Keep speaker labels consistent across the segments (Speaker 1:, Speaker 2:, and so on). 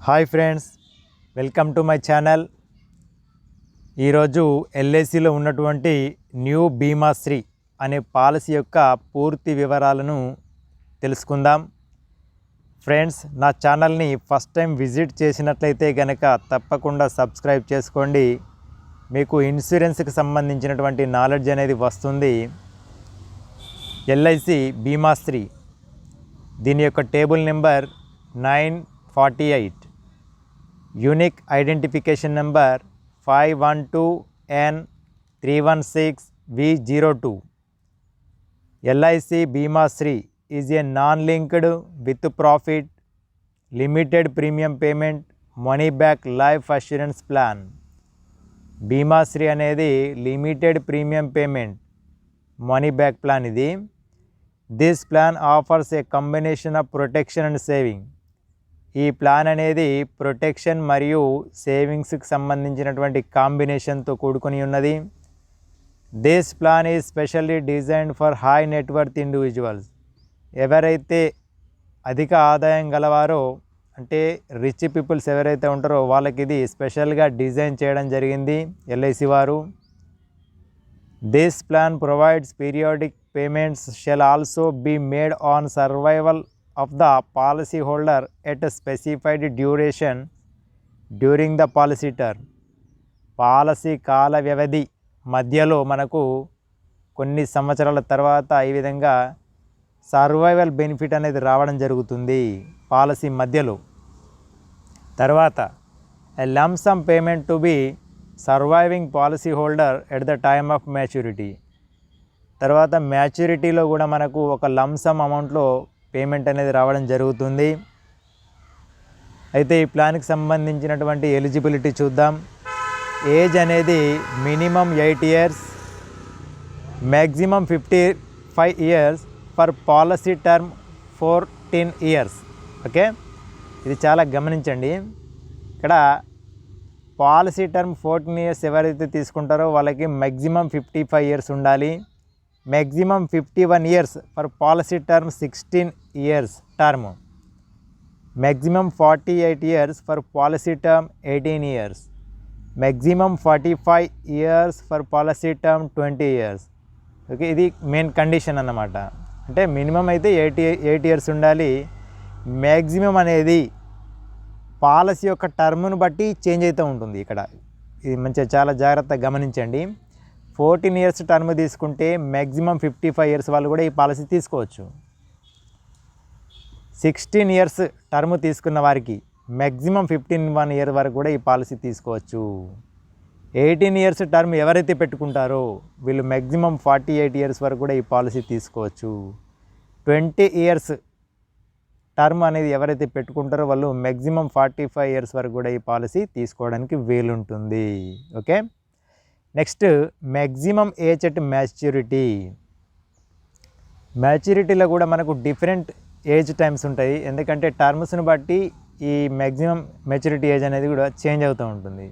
Speaker 1: Hi friends, welcome to my channel. ఈరోజు ఎల్ఐసిలో ఉన్నటువంటి new బీమాశ్రీ అనే పాలసీ యొక్క పూర్తి వివరాలను తెలుసుకుందాం. ఫ్రెండ్స్, నా ఛానల్ని ఫస్ట్ టైం విజిట్ చేసినట్లయితే కనుక తప్పకుండా సబ్స్క్రైబ్ చేసుకోండి. మీకు ఇన్సూరెన్స్కి సంబంధించినటువంటి నాలెడ్జ్ అనేది వస్తుంది. ఎల్ఐసి బీమాశ్రీ దీని యొక్క table number 948, unique identification number 512N316V02. LIC Bima Shree is a non linked with profit limited premium payment money back life assurance plan. Bima Shree అనేది limited premium payment money back plan. ఇది this plan offers a combination of protection and saving. ఈ plan అనేది protection మరియు సేవింగ్స్కి సంబంధించినటువంటి కాంబినేషన్తో కూడుకొని ఉన్నది. This plan is specially designed for high net worth individuals. ఎవరైతే అధిక ఆదాయం గలవారో, అంటే రిచ్ పీపుల్స్ ఎవరైతే ఉంటారో వాళ్ళకి ఇది స్పెషల్గా డిజైన్ చేయడం జరిగింది ఎల్ఐసి వారు. This plan provides periodic payments shall also be made on survival of the policy holder at a specified duration during the policy term. Policy కాల వ్యవధి మధ్యలో మనకు కొన్ని సంవత్సరాల తర్వాత ఈ విధంగా సర్వైవల్ బెనిఫిట్ అనేది రావడం జరుగుతుంది పాలసీ మధ్యలో. తర్వాత a lump sum payment to be surviving policy holder at the time of maturity. తర్వాత మ్యాచ్యూరిటీలో కూడా మనకు ఒక లంప్ సమ్ అమౌంట్లో పేమెంట్ అనేది రావడం జరుగుతుంది. అయితే ఈ ప్లాన్కి సంబంధించినటువంటి ఎలిజిబిలిటీ చూద్దాం. ఏజ్ అనేది minimum 8 years, maximum 55 years for policy term 14 years. Okay, ఇది చాలా గమనించండి. ఇక్కడ పాలసీ టర్మ్ 14 years ఎవరైతే తీసుకుంటారో వాళ్ళకి మ్యాక్సిమం 55 years ఉండాలి. Maximum 51 years for policy term 16 years term. Maximum 48 years for policy term 18 years. Maximum 45 years for policy term 20 years. Okay, ఇది main condition అన్నమాట. అంటే మినిమం అయితే 8 years ఉండాలి. మ్యాక్సిమం అనేది పాలసీ యొక్క టర్మ్ను బట్టి చేంజ్ అవుతూ ఉంటుంది. ఇక్కడ ఇది మంచిగా చాలా జాగ్రత్తగా గమనించండి. 14 years టర్మ్ తీసుకుంటే మ్యాక్సిమం 55 years వాళ్ళు కూడా ఈ పాలసీ తీసుకోవచ్చు. 16 years టర్మ్ తీసుకున్న వారికి మ్యాక్సిమం 15 year వరకు కూడా ఈ పాలసీ తీసుకోవచ్చు. 18 years టర్మ్ ఎవరైతే పెట్టుకుంటారో వీళ్ళు మ్యాక్సిమం 48 years వరకు కూడా ఈ పాలసీ తీసుకోవచ్చు. 20 years టర్మ్ అనేది ఎవరైతే పెట్టుకుంటారో వాళ్ళు మ్యాక్సిమం 45 years వరకు కూడా ఈ పాలసీ తీసుకోవడానికి వీలుంటుంది. Okay, next maximum age at maturity. మ్యాచ్యూరిటీలో కూడా మనకు డిఫరెంట్ ఏజ్ టైమ్స్ ఉంటాయి. ఎందుకంటే టర్మ్స్ని బట్టి ఈ మ్యాక్సిమం మెచ్యూరిటీ ఏజ్ అనేది కూడా చేంజ్ అవుతూ ఉంటుంది.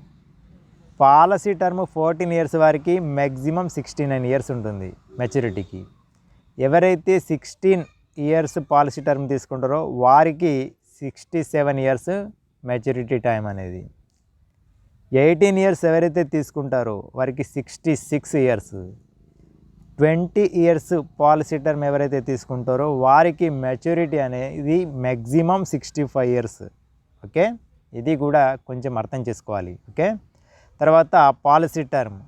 Speaker 1: పాలసీ టర్మ్ 14 years వారికి మ్యాక్సిమం 69 years ఉంటుంది మెచ్యూరిటీకి. ఎవరైతే 16 years పాలసీ టర్మ్ తీసుకుంటారో వారికి 67 years మెచ్యూరిటీ టైం అనేది. 18 years ఎవరైతే తీసుకుంటారో వారికి 66 years. 20 years పాలసీ టర్మ్ ఎవరైతే తీసుకుంటారో వారికి మెచ్యూరిటీ అనేది మ్యాక్సిమం 65 years. ఓకే, ఇది కూడా కొంచెం అర్థం చేసుకోవాలి. ఓకే, తర్వాత పాలసీ టర్మ్.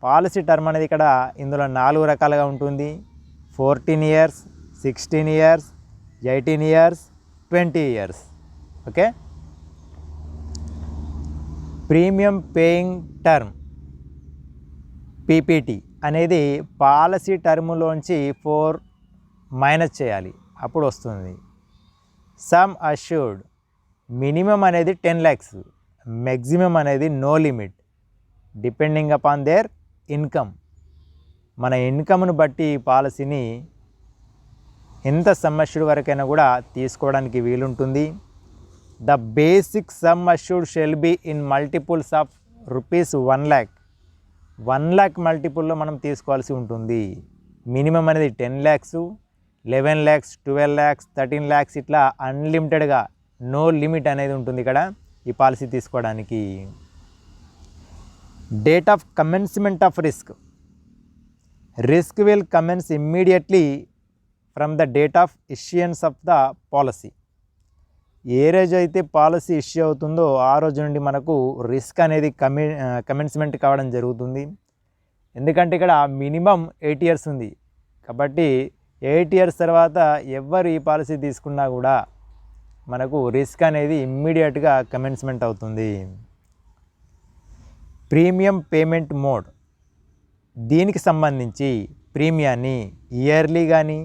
Speaker 1: పాలసీ టర్మ్ అనేది ఇక్కడ ఇందులో 4 రకాలుగా ఉంటుంది. 14 years, 16 years, 18 years, 20 years. Okay, premium paying term PPT అనేది పాలసీ టర్ములోంచి 4 మైనస్ చేయాలి, అప్పుడు వస్తుంది. సమ్ అష్యూర్డ్ మినిమం అనేది 10 lakhs, మ్యాక్సిమం అనేది no limit depending upon their income. మన ఇన్కమ్ను బట్టి ఈ పాలసీని ఎంత సమ్ అష్యూర్డ్ వరకైనా కూడా తీసుకోవడానికి వీలుంటుంది. The basic sum assured shall be in multiples of rupees 1 lakh. 1 lakh మల్టిపుల్లో మనం తీసుకోవాల్సి ఉంటుంది. మినిమం అనేది 10 lakhs, 11 lakhs, 12 lakhs, 13 lakhs ఇట్లా అన్లిమిటెడ్గా నో లిమిట్ అనేది ఉంటుంది ఇక్కడ. ఈ పాలసీ తీసుకోవడానికి. Date of commencement of risk. Risk will commence immediately from the date of issuance of the policy. ఏ రోజు అయితే పాలసీ ఇష్యూ అవుతుందో ఆ రోజు నుండి మనకు రిస్క్ అనేది కమెన్స్మెంట్ కావడం జరుగుతుంది. ఎందుకంటే ఇక్కడ మినిమం 8 years ఉంది కాబట్టి 8 years తర్వాత ఎవరు ఈ పాలసీ తీసుకున్నా కూడా మనకు రిస్క్ అనేది ఇమ్మీడియట్గా కమెన్స్మెంట్ అవుతుంది. Premium payment mode. దీనికి సంబంధించి ప్రీమియాన్ని ఇయర్లీ కానీ,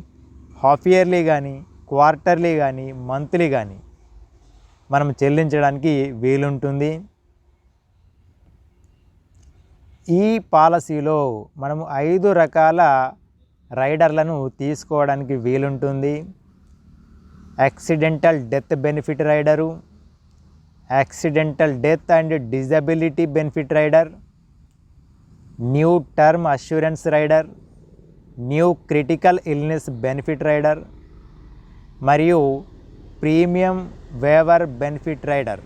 Speaker 1: హాఫ్ ఇయర్లీ కానీ, క్వార్టర్లీ కానీ, మంత్లీ కానీ మనం చెల్లించడానికి వీలుంటుంది. ఈ పాలసీలో మనము 5 రకాల రైడర్లను తీసుకోవడానికి వీలుంటుంది. Accidental death benefit rider, accidental death and disability benefit rider, new term assurance rider, new critical illness benefit rider మరియు ప్రీమియం వేవర్ బెనిఫిట్ రైడర్.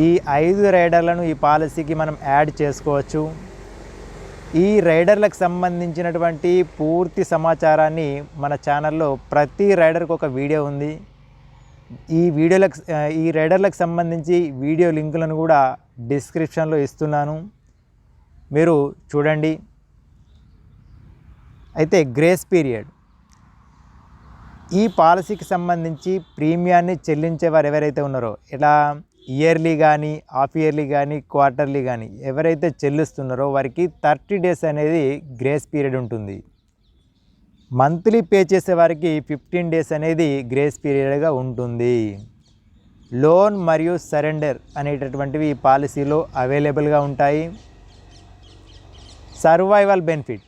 Speaker 1: ఈ 5 రైడర్లను ఈ పాలసీకి మనం యాడ్ చేసుకోవచ్చు. ఈ రైడర్లకు సంబంధించినటువంటి పూర్తి సమాచారాన్ని మన ఛానల్లో ప్రతి రైడర్కి ఒక వీడియో ఉంది. ఈ రైడర్లకు సంబంధించి వీడియో లింకులను కూడా డిస్క్రిప్షన్లో ఇస్తున్నాను, మీరు చూడండి. అయితే గ్రేస్ పీరియడ్. ఈ పాలసీకి సంబంధించి ప్రీమియాన్ని చెల్లించేవారు ఎవరైతే ఉన్నారో, ఇలా ఇయర్లీ కానీ, హాఫ్ ఇయర్లీ కానీ, క్వార్టర్లీ కానీ ఎవరైతే చెల్లిస్తున్నారో వారికి 30 days అనేది గ్రేస్ పీరియడ్ ఉంటుంది. మంత్లీ పే చేసే వారికి 15 days అనేది గ్రేస్ పీరియడ్గా ఉంటుంది. లోన్ మరియు సరెండర్ అనేటటువంటివి ఈ పాలసీలో అవైలబుల్గా ఉంటాయి. సర్వైవల్ బెనిఫిట్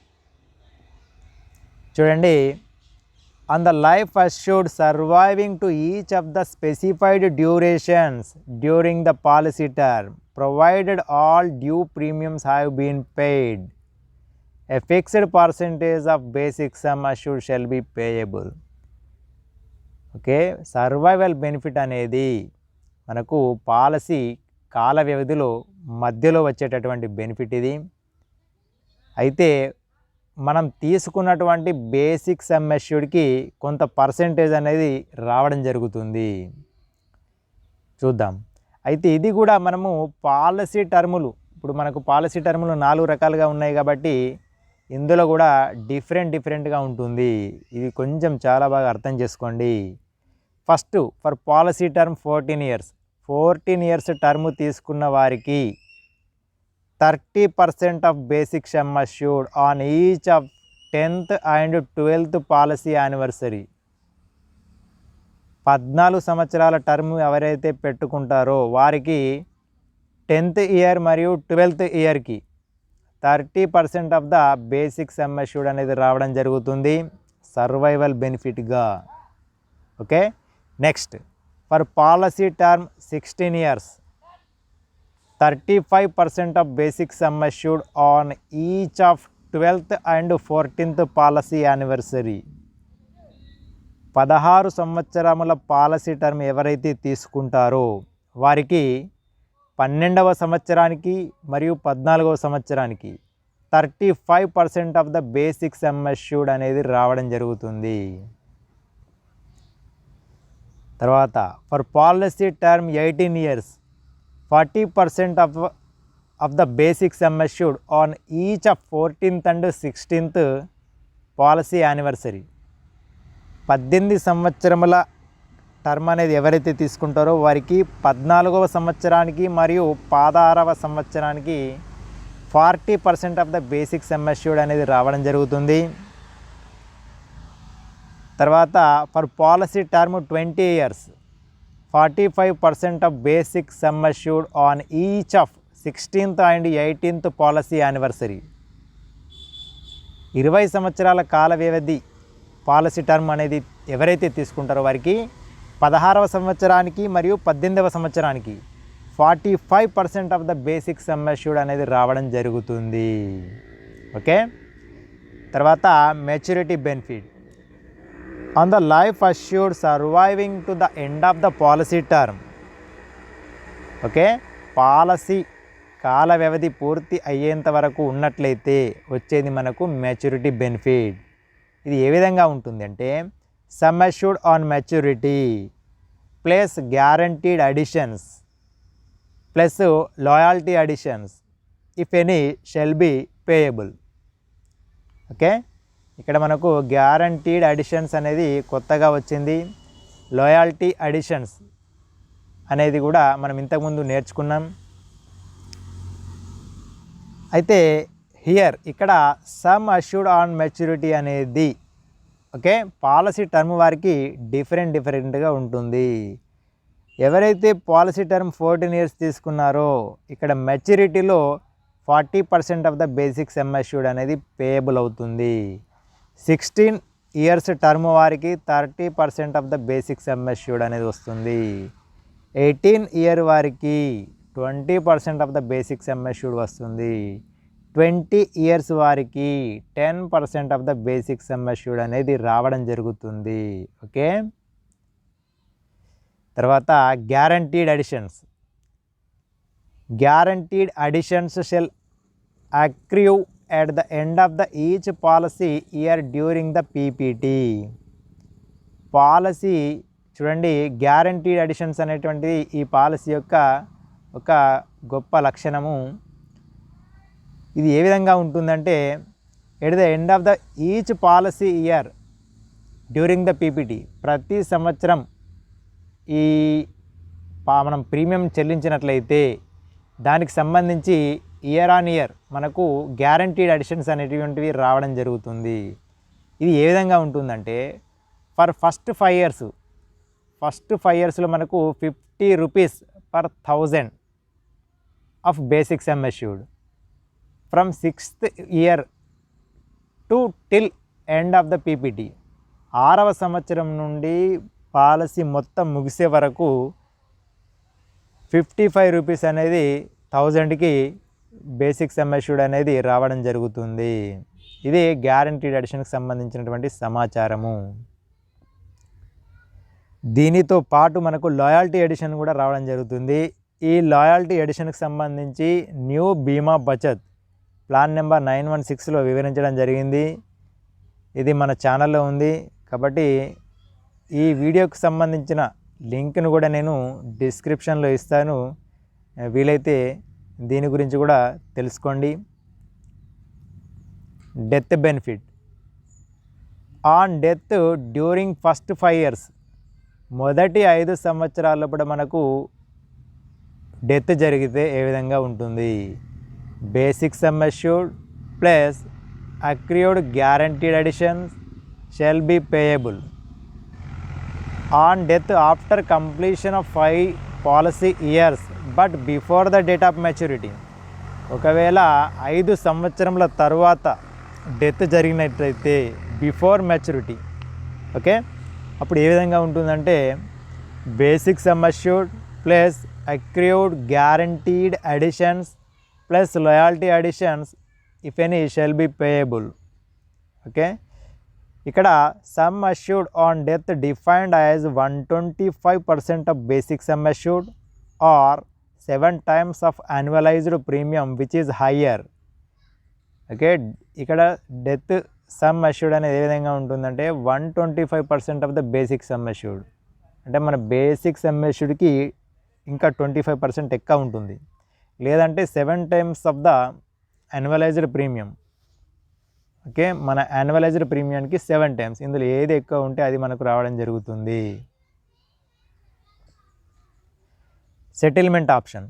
Speaker 1: చూడండి. On the life assured surviving to each of the specified durations during the policy term, provided all due premiums have been paid, a fixed percentage of basic sum assured shall be payable. Okay, survival benefit అనేది మనకు policy కాల వ్యవధిలో మధ్యలో వచ్చేటటువంటి benefit ఇది. అయితే మనం తీసుకున్నటువంటి బేసిక్ సమ్ అష్యూర్డ్కి కొంత పర్సెంటేజ్ అనేది రావడం జరుగుతుంది. చూద్దాం. అయితే ఇది కూడా మనము పాలసీ టర్ములు, ఇప్పుడు మనకు పాలసీ టర్ములు 4 రకాలుగా ఉన్నాయి కాబట్టి ఇందులో కూడా డిఫరెంట్గా ఉంటుంది. ఇది కొంచెం చాలా బాగా అర్థం చేసుకోండి. First for policy term 14 years term తీసుకున్న వారికి 30% of basic sum assured on each of 10th and 12th policy anniversary. 14 సంవత్సరాల టర్మ్ ఎవరైతే పెట్టుకుంటారో వారికి 10th year మరియు 12th yearకి 30% of the basic sum assured అనేది రావడం జరుగుతుంది సర్వైవల్ బెనిఫిట్గా. Okay, next for policy term 16 years 35% of basic sum assured on each of 12th and 14th policy anniversary. 16 సంవత్సరముల పాలసీ టర్మ్ ఎవరైతే తీసుకుంటారో వారికి 12వ సంవత్సరానికి మరియు 14వ సంవత్సరానికి 35% of the basic sum assured అనేది రావడం జరుగుతుంది. తర్వాత for policy term 18 years 40% of the basic sum assured on each of 14th and 16th policy anniversary. 18 సంవత్సరముల టర్మ్ అనేది ఎవరైతే తీసుకుంటారో వారికి 14వ సంవత్సరానికి మరియు 16వ సంవత్సరానికి 40% of the basic sum assured అనేది రావడం జరుగుతుంది. తర్వాత for policy term 20 years 45% of basic sum assured on each of 16th and 18th policy anniversary. 20 సంవత్సరాల కాల వ్యవధి పాలసీ టర్మ్ అనేది ఎవరైతే తీసుకుంటారో వారికి 16వ సంవత్సరానికి మరియు 18వ సంవత్సరానికి 45% of the basic sum assured అనేది రావడం జరుగుతుంది. ఓకే, తర్వాత maturity benefit. On the life assured surviving to the end of the policy term, okay, policy కాల వ్యవధి పూర్తి అయ్యేంత వరకు ఉన్నట్లయితే వచ్చేది మనకు మెచ్యూరిటీ బెనిఫిట్. ఇది ఏ విధంగా ఉంటుంది అంటే sum assured on maturity plus guaranteed additions plus loyalty additions if any shall be payable. Okay, ఇక్కడ మనకు గ్యారంటీడ్ అడిషన్స్ అనేది కొత్తగా వచ్చింది, లాయల్టీ అడిషన్స్ అనేది కూడా మనం ఇంతకుముందు నేర్చుకున్నాం. అయితే హియర్ ఇక్కడ సమ్ అష్యూర్డ్ ఆన్ మెచ్యూరిటీ అనేది ఓకే పాలసీ టర్మ్ వారికి డిఫరెంట్గా ఉంటుంది. ఎవరైతే పాలసీ టర్మ్ 14 years తీసుకున్నారో ఇక్కడ మెచ్యూరిటీలో 40% of the basic sum assured అనేది పేయబుల్ అవుతుంది. 16 years టర్మ్ వారికి 30% of the basic sum assured అనేది వస్తుంది. 18 year వారికి 20% of the basic sum assured వస్తుంది. 20 years వారికి 10% of the basic sum assured అనేది రావడం జరుగుతుంది. ఓకే, తర్వాత guaranteed additions. Guaranteed additions shall accrue at the end of the each policy year during the PPT. Policy చూడండి, guaranteed additions అనేటువంటిది ఈ policy యొక్క ఒక గొప్ప లక్షణము. ఇది ఏ విధంగా ఉంటుందంటే at the end of the each policy year during the PPT, ప్రతి సంవత్సరం ఈ మనం ప్రీమియం చెల్లించినట్లయితే దానికి సంబంధించి ఇయర్ ఆన్ ఇయర్ మనకు గ్యారంటీడ్ అడిషన్స్ అనేటువంటివి రావడం జరుగుతుంది. ఇది ఏ విధంగా ఉంటుందంటే ఫర్ ఫస్ట్ 5 yearsలో మనకు 50 rupees per 1000 of basic sum assured. From 6th year to till end of the PPT, 6వ సంవత్సరం నుండి పాలసీ మొత్తం ముగిసే వరకు 55 rupees అనేది 1000కి బేసిక్ సమ్ అష్యూర్డ్ అనేది రావడం జరుగుతుంది. ఇది గ్యారంటీడ్ అడిషన్కి సంబంధించినటువంటి సమాచారము. దీనితో పాటు మనకు లాయల్టీ ఎడిషన్ కూడా రావడం జరుగుతుంది. ఈ లాయల్టీ ఎడిషన్కి సంబంధించి న్యూ బీమా బచత్ ప్లాన్ నెంబర్ 916లో వివరించడం జరిగింది. ఇది మన ఛానల్లో ఉంది కాబట్టి ఈ వీడియోకి సంబంధించిన లింక్ను కూడా నేను డిస్క్రిప్షన్లో ఇస్తాను, వీలైతే దీని గురించి కూడా తెలుసుకోండి. Death benefit on death during first 5 years, మొదటి 5 సంవత్సరాల కూడా మనకు డెత్ జరిగితే ఏ విధంగా ఉంటుంది. Basic sum assured plus accrued guaranteed additions shall be payable on death after completion of 5 policy years but before the date of maturity. ఒకవేళ 5 సంవత్సరముల తర్వాత డెత్ జరిగినట్లయితే బిఫోర్ మెచ్యూరిటీ, ఓకే, అప్పుడు ఏ విధంగా ఉంటుందంటే basic sum assured plus accrued guaranteed additions plus loyalty additions if any shall be payable. Okay, ఇక్కడ sum assured on death defined as 125% of basic sum assured are 7 times of annualised premium which is higher. Okay, ఇక్కడ death some assured అనేది ఏ విధంగా ఉంటుందంటే 125% of the basic sum assured, అంటే మన basic sum అష్యూర్డ్కి ఇంకా 25% ఎక్కువ ఉంటుంది, లేదంటే 7 times of the annualised premium. Okay, మన యాన్యువలైజ్డ్ ప్రీమియంకి 7 times, ఇందులో ఏది ఎక్కువ ఉంటే అది మనకు రావడం జరుగుతుంది. సెటిల్మెంట్ ఆప్షన్,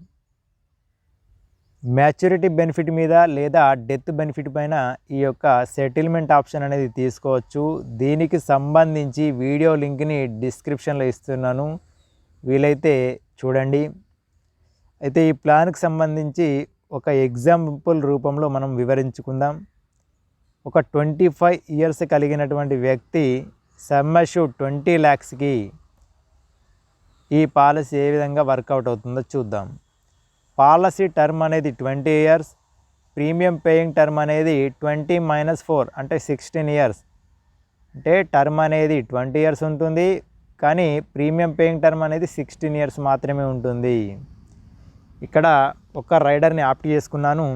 Speaker 1: మ్యాచ్యూరిటీ బెనిఫిట్ మీద లేదా డెత్ బెనిఫిట్ పైన ఈ యొక్క సెటిల్మెంట్ ఆప్షన్ అనేది తీసుకోవచ్చు. దీనికి సంబంధించి వీడియో లింక్ని డిస్క్రిప్షన్లో ఇస్తున్నాను, వీలైతే చూడండి. అయితే ఈ ప్లాన్కి సంబంధించి ఒక ఎగ్జాంపుల్ రూపంలో మనం వివరించుకుందాం. ఒక 25 years కలిగినటువంటి వ్యక్తి సమ్ అష్యూర్డ్ 20 lakhsకి ఈ పాలసీ ఏ విధంగా వర్కౌట్ అవుతుందో చూద్దాం. పాలసీ టర్మ్ అనేది 20 years, ప్రీమియం పేయింగ్ టర్మ్ అనేది 20 - 4 అంటే 16 years. అంటే టర్మ్ అనేది 20 years ఉంటుంది, కానీ ప్రీమియం పేయింగ్ టర్మ్ అనేది 16 years మాత్రమే ఉంటుంది. ఇక్కడ ఒక రైడర్ని ఆప్ట్ చేసుకున్నాను,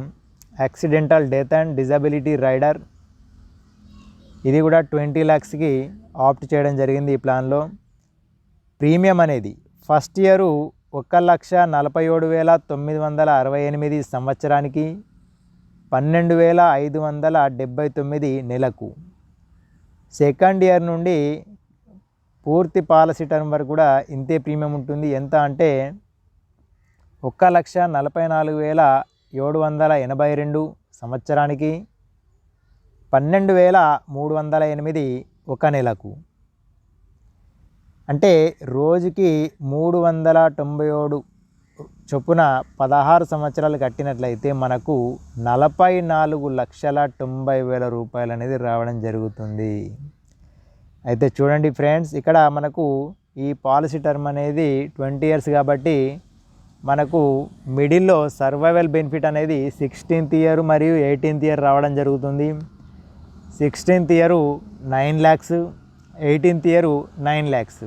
Speaker 1: accidental death and disability rider. ఇది కూడా 20 lakhsకి ఆప్ట్ చేయడం జరిగింది ఈ ప్లాన్లో. ప్రీమియం అనేది ఫస్ట్ ఇయరు 1,47,968 సంవత్సరానికి, 12,579 నెలకు. సెకండ్ ఇయర్ నుండి పూర్తి పాలసీ టర్మ్ వరకు కూడా ఇంతే ప్రీమియం ఉంటుంది. ఎంత అంటే 1,44,782 సంవత్సరానికి, 12,308 ఒక నెలకు. అంటే రోజుకి 397 చొప్పున 16 సంవత్సరాలు కట్టినట్లయితే మనకు 44,90,000 రూపాయలు అనేది రావడం జరుగుతుంది. అయితే చూడండి ఫ్రెండ్స్, ఇక్కడ మనకు ఈ పాలసీ టర్మ్ అనేది 20 years కాబట్టి మనకు మిడిల్లో సర్వైవల్ బెనిఫిట్ అనేది 16th year మరియు 18th year రావడం జరుగుతుంది. 16th year 9 lakhs, 18th year 9 lakhs.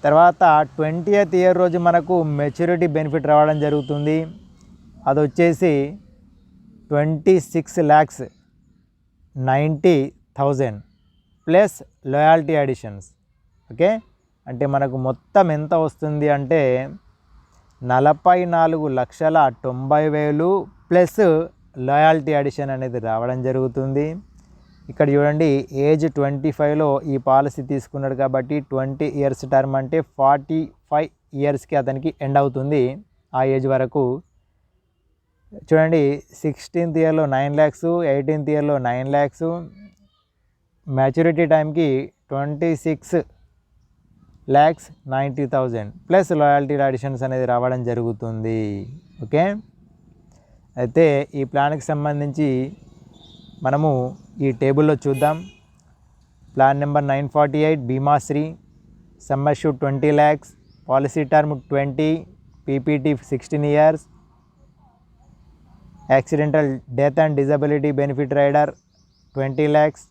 Speaker 1: తర్వాత 20th year రోజు మనకు మెచ్యూరిటీ బెనిఫిట్ రావడం జరుగుతుంది. అది వచ్చేసి 26,90,000 ప్లస్ లాయల్టీ అడిషన్స్. ఓకే, అంటే మనకు మొత్తం ఎంత వస్తుంది అంటే 44,90,000 ప్లస్ లాయల్టీ అడిషన్ అనేది రావడం జరుగుతుంది. ఇక్కడ చూడండి, ఏజ్ 25లో ఈ పాలసీ తీసుకున్నాడు కాబట్టి 20 years టర్మ్ అంటే 45 yearsకి అతనికి ఎండ్ అవుతుంది. ఆ ఏజ్ వరకు చూడండి, 16th yearలో 9 lakhs, 18th yearలో 9 lakhs, maturity టైంకి 26,90,000 ప్లస్ లాయల్టీ అడిషన్స్ అనేది రావడం జరుగుతుంది. ఓకే, అయితే ఈ ప్లాన్కి సంబంధించి మనము ఈ టేబుల్లో చూద్దాం. Plan number 948 Bima Shri, sum assured 20 lakhs, policy term 20, PPT 16 years, accidental death and disability benefit rider 20 lakhs.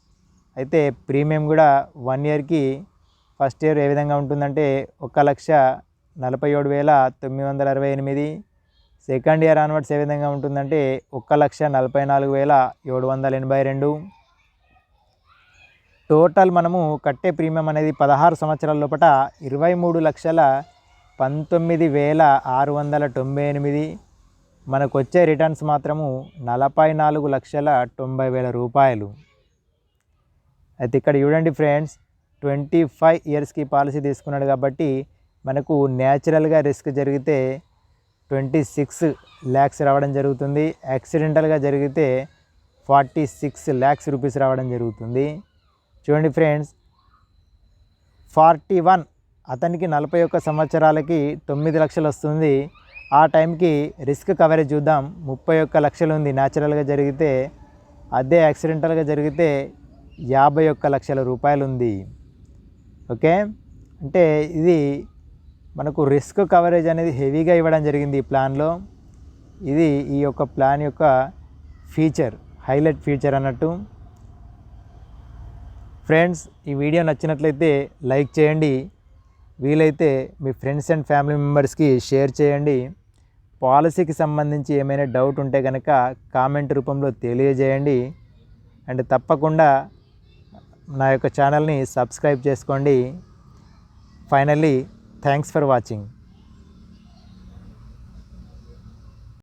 Speaker 1: అయితే ప్రీమియం కూడా 1 yearకి ఫస్ట్ ఇయర్ ఏ విధంగా ఉంటుందంటే 1,47,968. సెకండ్ ఇయర్ ఆన్వర్డ్స్ ఏ విధంగా ఉంటుందంటే 1,44,782. టోటల్ మనము కట్టే ప్రీమియం అనేది 16 సంవత్సరాల లోపల 23,19,698. మనకు వచ్చే రిటర్న్స్ మాత్రము 44,90,000 రూపాయలు. అయితే ఇక్కడ చూడండి ఫ్రెండ్స్, 25 yearsకి పాలసీ తీసుకున్నాడు కాబట్టి మనకు న్యాచురల్గా రిస్క్ జరిగితే 26 lakhs రావడం జరుగుతుంది. యాక్సిడెంటల్గా జరిగితే 46 lakhs రూపీస్ రావడం జరుగుతుంది. చూడండి ఫ్రెండ్స్, 41 అతనికి 41 సంవత్సరాలకి 9 లక్షలు వస్తుంది. ఆ టైంకి రిస్క్ కవరేజ్ చూద్దాం, 31 లక్షలు ఉంది న్యాచురల్గా జరిగితే. అదే యాక్సిడెంటల్గా జరిగితే 51 లక్షల రూపాయలు ఉంది. ఓకే, అంటే ఇది మనకు రిస్క్ కవరేజ్ అనేది హెవీగా ఇవ్వడం జరిగింది ఈ ప్లాన్లో. ఇది ఈ యొక్క ప్లాన్ యొక్క ఫీచర్, హైలైట్ ఫీచర్ అన్నట్టు. ఫ్రెండ్స్, ఈ వీడియో నచ్చినట్లయితే లైక్ చేయండి, వీలైతే మీ ఫ్రెండ్స్ అండ్ ఫ్యామిలీ మెంబర్స్కి షేర్ చేయండి. పాలసీకి సంబంధించి ఏమైనా డౌట్ ఉంటే కనుక కామెంట్ రూపంలో తెలియజేయండి. అండ్ తప్పకుండా నా యొక్క ఛానల్ని సబ్స్క్రైబ్ చేసుకోండి. Finally, thanks for watching.